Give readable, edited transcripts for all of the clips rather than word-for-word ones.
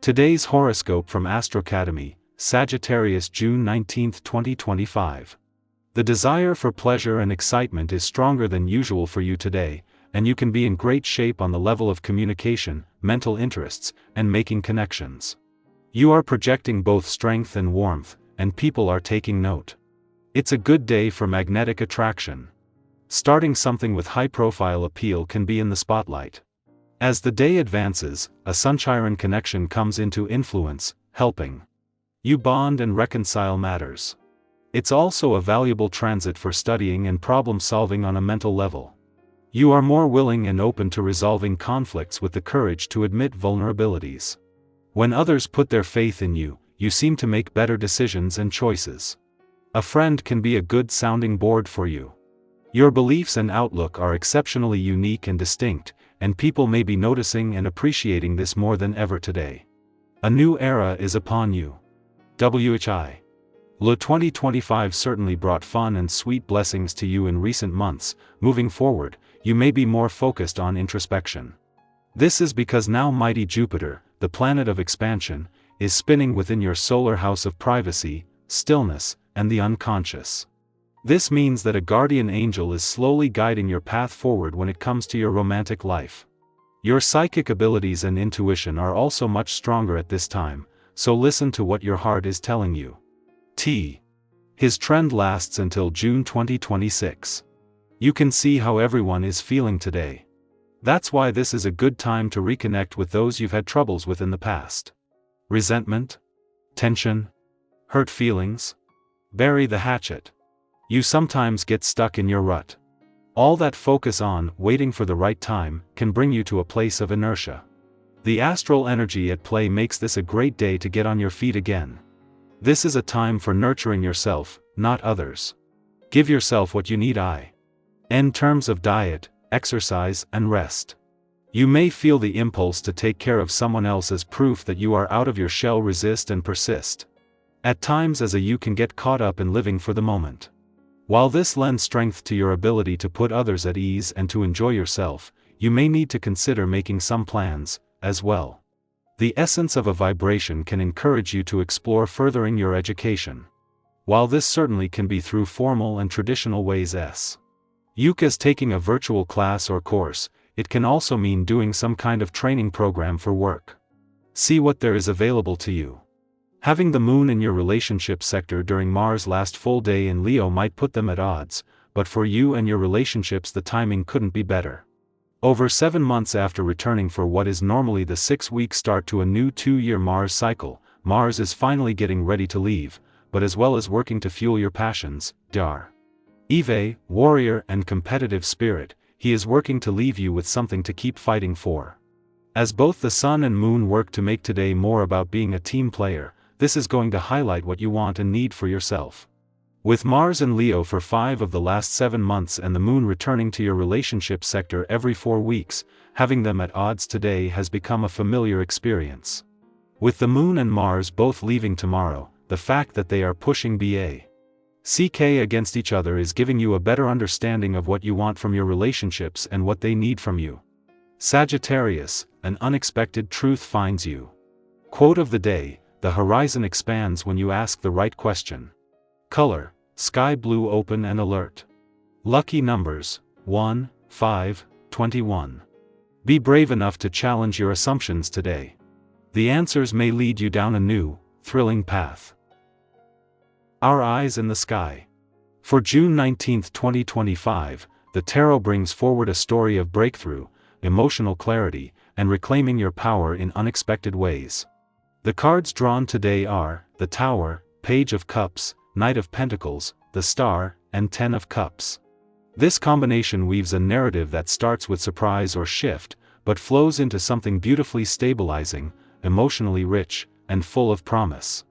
Today's horoscope from Astrocademy, Sagittarius, June 19, 2025. The desire for pleasure and excitement is stronger than usual for you today, and you can be in great shape on the level of communication, mental interests, and making connections. You are projecting both strength and warmth, and people are taking note. It's a good day for magnetic attraction. Starting something with high-profile appeal can be in the spotlight. As the day advances, a Sun-Chiron connection comes into influence, helping you bond and reconcile matters. It's also a valuable transit for studying and problem-solving on a mental level. You are more willing and open to resolving conflicts with the courage to admit vulnerabilities. When others put their faith in you, you seem to make better decisions and choices. A friend can be a good sounding board for you. Your beliefs and outlook are exceptionally unique and distinct, and people may be noticing and appreciating this more than ever today. A new era is upon you. WHI. LE 2025 certainly brought fun and sweet blessings to you in recent months. Moving forward, you may be more focused on introspection. This is because now mighty Jupiter, the planet of expansion, is spinning within your solar house of privacy, stillness, and the unconscious. This means that a guardian angel is slowly guiding your path forward when it comes to your romantic life. Your psychic abilities and intuition are also much stronger at this time, so listen to what your heart is telling you. His trend lasts until June 2026. You can see how everyone is feeling today. That's why this is a good time to reconnect with those you've had troubles with in the past. Resentment? Tension? Hurt feelings? Bury the hatchet. You sometimes get stuck in your rut. All that focus on waiting for the right time can bring you to a place of inertia. The astral energy at play makes this a great day to get on your feet again. This is a time for nurturing yourself, not others. Give yourself what you need in terms of diet, exercise, and rest. You may feel the impulse to take care of someone else as proof that you are out of your shell. Resist and persist. At times you can get caught up in living for the moment. While this lends strength to your ability to put others at ease and to enjoy yourself, you may need to consider making some plans, as well. The essence of a vibration can encourage you to explore furthering your education. While this certainly can be through formal and traditional ways as taking a virtual class or course, it can also mean doing some kind of training program for work. See what there is available to you. Having the moon in your relationship sector during Mars' last full day in Leo might put them at odds, but for you and your relationships the timing couldn't be better. Over 7 months after returning for what is normally the 6-week start to a new 2-year Mars cycle, Mars is finally getting ready to leave, but as well as working to fuel your passions, Eve, warrior and competitive spirit, he is working to leave you with something to keep fighting for. As both the Sun and Moon work to make today more about being a team player, this is going to highlight what you want and need for yourself. With Mars and Leo for 5 of the last 7 months and the Moon returning to your relationship sector every 4 weeks, having them at odds today has become a familiar experience. With the Moon and Mars both leaving tomorrow, the fact that they are pushing back against each other is giving you a better understanding of what you want from your relationships and what they need from you. Sagittarius, an unexpected truth finds you. Quote of the day: the horizon expands when you ask the right question. Color: sky blue, open and alert. Lucky numbers: 1, 5, 21. Be brave enough to challenge your assumptions today. The answers may lead you down a new, thrilling path. Our eyes in the sky. For June 19, 2025, the tarot brings forward a story of breakthrough, emotional clarity, and reclaiming your power in unexpected ways. The cards drawn today are the Tower, Page of Cups, Knight of Pentacles, the Star, and 10 of Cups. This combination weaves a narrative that starts with surprise or shift, but flows into something beautifully stabilizing, emotionally rich, and full of promise.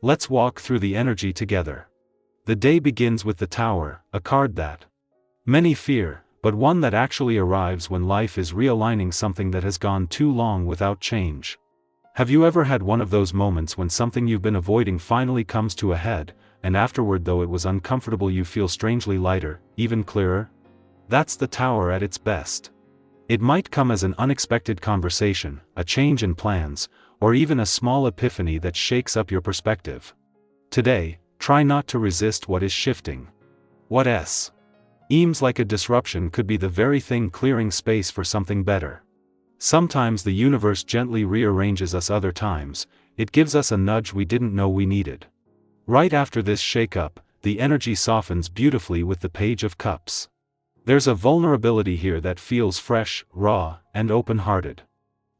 Let's walk through the energy together. The day begins with the Tower, a card that many fear, but one that actually arrives when life is realigning something that has gone too long without change. Have you ever had one of those moments when something you've been avoiding finally comes to a head, and afterward, though it was uncomfortable, you feel strangely lighter, even clearer? That's the Tower at its best. It might come as an unexpected conversation, a change in plans, or even a small epiphany that shakes up your perspective. Today, try not to resist what is shifting. What seems like a disruption could be the very thing clearing space for something better. Sometimes the universe gently rearranges us, other times, it gives us a nudge we didn't know we needed. Right after this shake-up, the energy softens beautifully with the Page of Cups. There's a vulnerability here that feels fresh, raw, and open-hearted.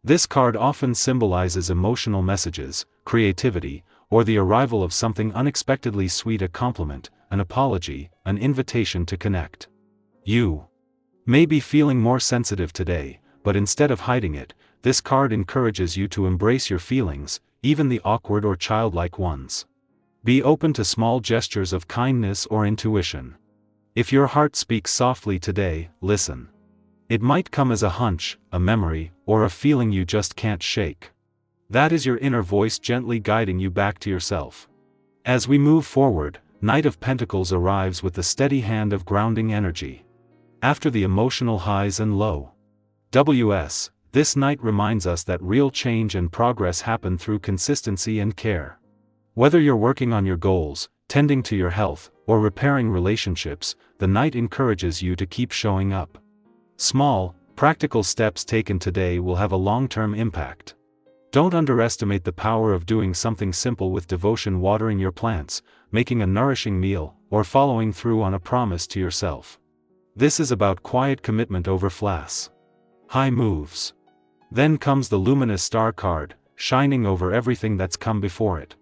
This card often symbolizes emotional messages, creativity, or the arrival of something unexpectedly sweet, a compliment, an apology, an invitation to connect. You may be feeling more sensitive today, but instead of hiding it, this card encourages you to embrace your feelings, even the awkward or childlike ones. Be open to small gestures of kindness or intuition. If your heart speaks softly today, listen. It might come as a hunch, a memory, or a feeling you just can't shake. That is your inner voice gently guiding you back to yourself. As we move forward, Knight of Pentacles arrives with the steady hand of grounding energy. After the emotional highs and lows, this Knight reminds us that real change and progress happen through consistency and care. Whether you're working on your goals, tending to your health, or repairing relationships, the Knight encourages you to keep showing up. Small, practical steps taken today will have a long-term impact. Don't underestimate the power of doing something simple with devotion, watering your plants, making a nourishing meal, or following through on a promise to yourself. This is about quiet commitment over flash high moves. Then comes the luminous star card, shining over everything that's come before it.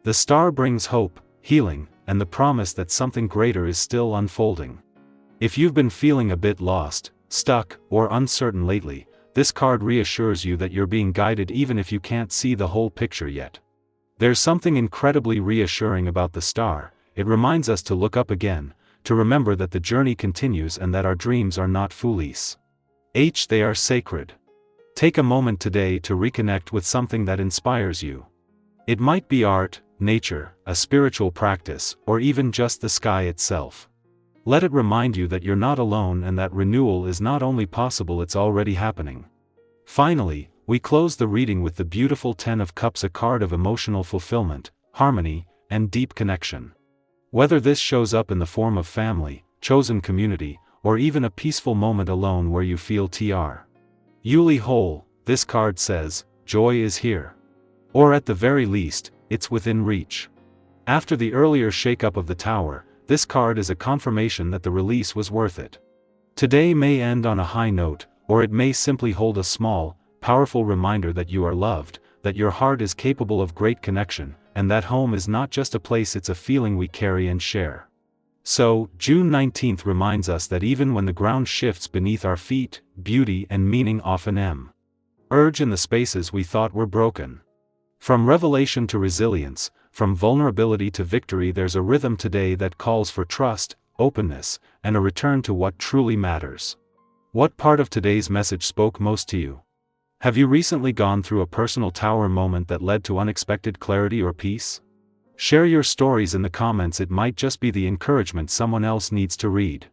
The star brings hope, healing, and the promise that something greater is still unfolding. If you've been feeling a bit lost, stuck, or uncertain lately, this card reassures you that you're being guided even if you can't see the whole picture yet. There's something incredibly reassuring about the star. It reminds us to look up again, to remember that the journey continues and that our dreams are not foolish. They are sacred. Take a moment today to reconnect with something that inspires you. It might be art, nature, a spiritual practice, or even just the sky itself. Let it remind you that you're not alone and that renewal is not only possible, it's already happening. Finally, we close the reading with the beautiful Ten of Cups, a card of emotional fulfillment, harmony, and deep connection. Whether this shows up in the form of family, chosen community, or even a peaceful moment alone where you feel truly whole, this card says, joy is here. Or at the very least, it's within reach. After the earlier shake-up of the Tower, this card is a confirmation that the release was worth it. Today may end on a high note, or it may simply hold a small, powerful reminder that you are loved, that your heart is capable of great connection, and that home is not just a place, it's a feeling we carry and share. So, June 19th reminds us that even when the ground shifts beneath our feet, beauty and meaning often emerge in the spaces we thought were broken. From revelation to resilience, from vulnerability to victory, there's a rhythm today that calls for trust, openness, and a return to what truly matters. What part of today's message spoke most to you? Have you recently gone through a personal Tower moment that led to unexpected clarity or peace? Share your stories in the comments. It might just be the encouragement someone else needs to read.